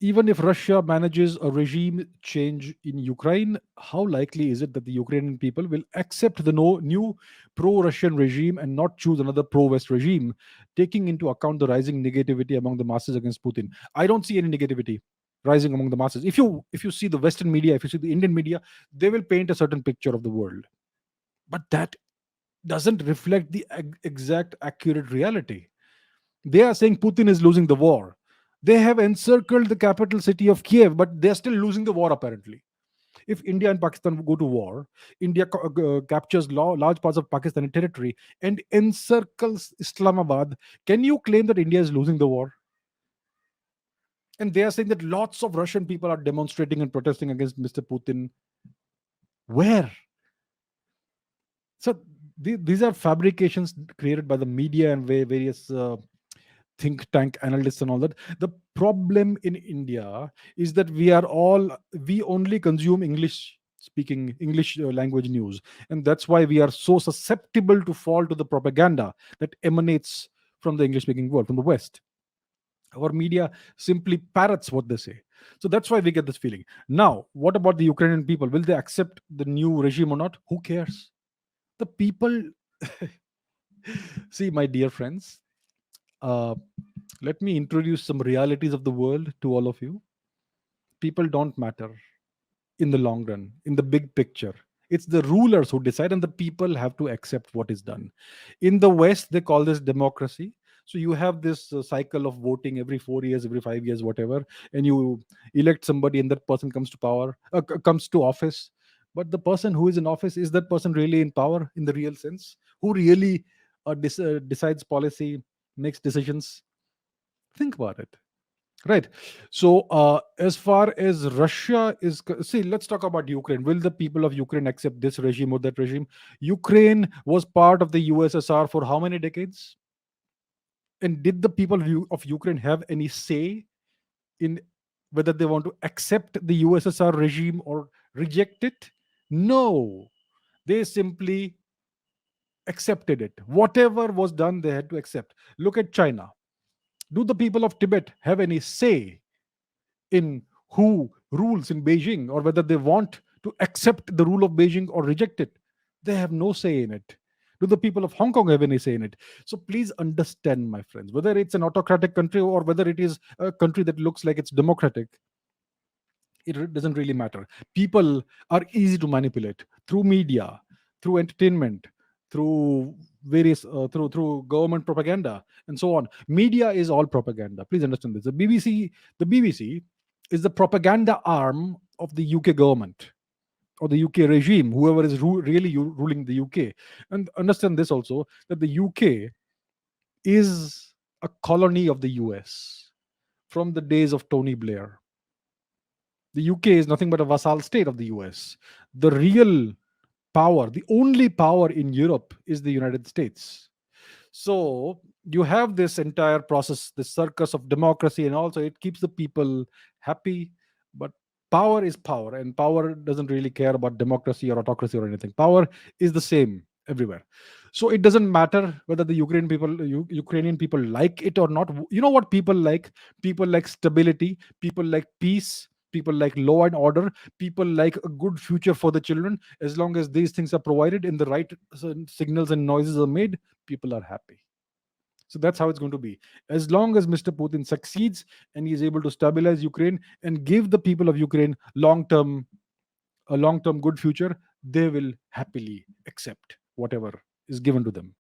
Even if Russia manages a regime change in Ukraine, how likely is it that the Ukrainian people will accept the new pro Russian regime and not choose another pro West regime, taking into account the rising negativity among the masses against Putin? I don't see any negativity rising among the masses. If you see the Western media, if you see the Indian media, they will paint a certain picture of the world. But that doesn't reflect the exact accurate reality. They are saying Putin is losing the war. They have encircled the capital city of Kiev, but they're still losing the war apparently. If India and Pakistan go to war, India captures large parts of Pakistani territory and encircles Islamabad. Can you claim that India is losing the war? And they are saying that lots of Russian people are demonstrating and protesting against Mr. Putin. Where? So these are fabrications created by the media and various think tank analysts and all that. The problem in India is that we only consume English language news, and that's why we are so susceptible to fall to the propaganda that emanates from the English speaking world, from the West. Our media simply parrots what they say. So that's why we get this feeling. Now, what about the Ukrainian people? Will they accept the new regime or not? Who cares? The people. See, my dear friends, uh, let me introduce some realities of the world to all of you. People don't matter in the long run, in the big picture. It's the rulers who decide, and the people have to accept what is done. In the West, they call this democracy. So you have this cycle of voting every 4 years, every 5 years, whatever, and you elect somebody, and that person comes to power, comes to office. But the person who is in office, is that person really in power in the real sense? Who really decides policy, makes decisions? Think about it. Right. So, as far as Russia is, see, let's talk about Ukraine. Will the people of Ukraine accept this regime or that regime? Ukraine was part of the USSR for how many decades? And did the people of Ukraine have any say in whether they want to accept the USSR regime or reject it? No. They simply accepted it. Whatever was done, they had to accept. Look at China. Do the people of Tibet have any say in who rules in Beijing, or whether they want to accept the rule of Beijing or reject it? They have no say in it. Do the people of Hong Kong have any say in it? So please understand, my friends, whether it's an autocratic country or whether it is a country that looks like it's democratic, it doesn't really matter. People are easy to manipulate through media, through entertainment, through various through government propaganda and so on. Media is all propaganda. Please understand this. The BBC is the propaganda arm of the UK government or the UK regime, whoever is really ruling the UK. And understand this also, that the UK is a colony of the US from the days of Tony Blair. The UK is nothing but a vassal state of the US. The real power, the only power in Europe, is the United States. So you have this entire process, this circus of democracy, and also it keeps the people happy. But power is power, and power doesn't really care about democracy or autocracy or anything. Power is the same everywhere. So it doesn't matter whether the Ukrainian people like it or not. You know what people like? People like stability. People like peace. People like law and order. People like a good future for the children. As long as these things are provided in the right signals and noises are made, people are happy. So that's how it's going to be. As long as Mr. Putin succeeds and he is able to stabilize Ukraine and give the people of Ukraine a long term good future, they will happily accept whatever is given to them.